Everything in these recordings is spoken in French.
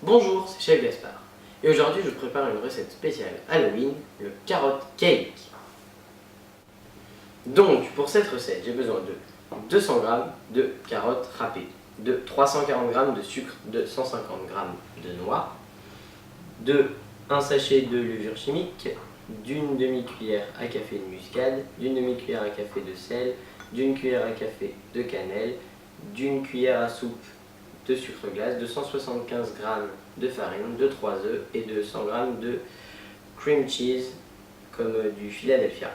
Bonjour, c'est Chef Gaspard. Et aujourd'hui, je prépare une recette spéciale Halloween, le carotte cake. Donc, pour cette recette, j'ai besoin de 200 g de carottes râpées, de 340 g de sucre, de 150 g de noix, de 1 sachet de levure chimique, d'une demi-cuillère à café de muscade, d'une demi-cuillère à café de sel, d'une cuillère à café de cannelle, d'une cuillère à soupe de sucre glace, de 175 g de farine, de 3 œufs et de 100 g de cream cheese comme du Philadelphia.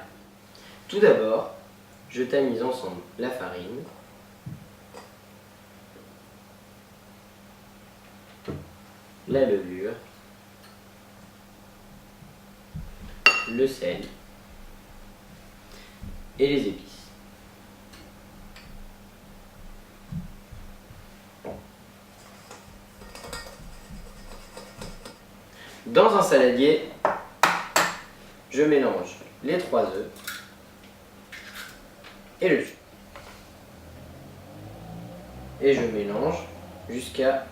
Tout d'abord, je tamise ensemble la farine, la levure, le sel et les épices. Dans un saladier, je mélange les 3 œufs et le sucre. Et je mélange jusqu'à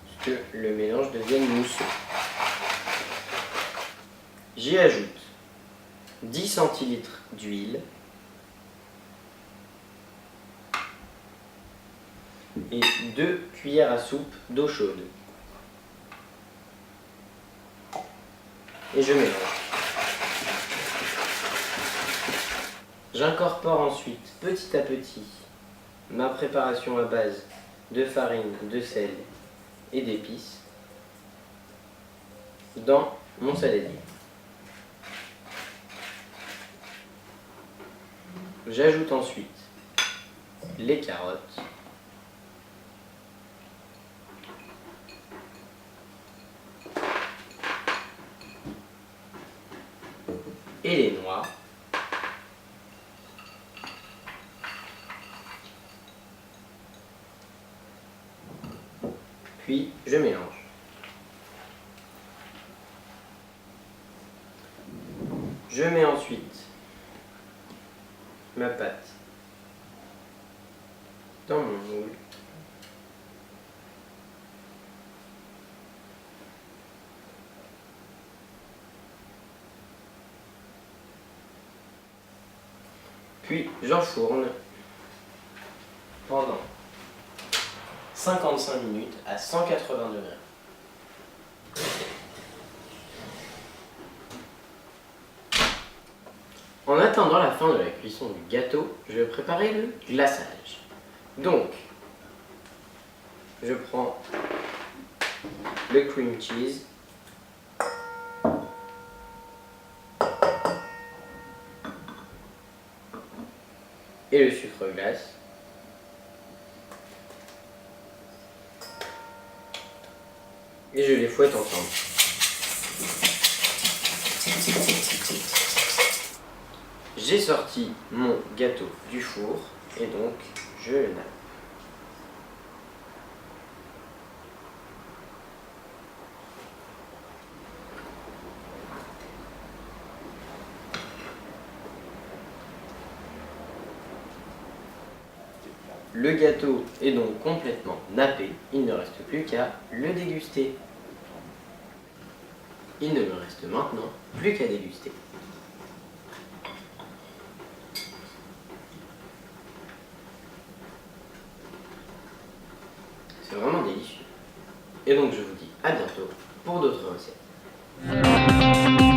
ce que le mélange devienne mousseux. J'y ajoute 10 centilitres d'huile et 2 cuillères à soupe d'eau chaude. Et je mélange. J'incorpore ensuite petit à petit ma préparation à base de farine, de sel et d'épices dans mon saladier. J'ajoute ensuite les carottes, et les noix, puis je mélange. Je mets ensuite ma pâte dans mon moule. Puis j'enfourne pendant 55 minutes à 180 degrés. En attendant la fin de la cuisson du gâteau, je vais préparer le glaçage. Donc, je prends le cream cheese, et le sucre glace, et je les fouette ensemble. J'ai sorti mon gâteau du four et donc je le nappe. Le gâteau est donc complètement nappé, il ne reste plus qu'à le déguster. Il ne me reste maintenant plus qu'à déguster. C'est vraiment délicieux. Et donc je vous dis à bientôt pour d'autres recettes.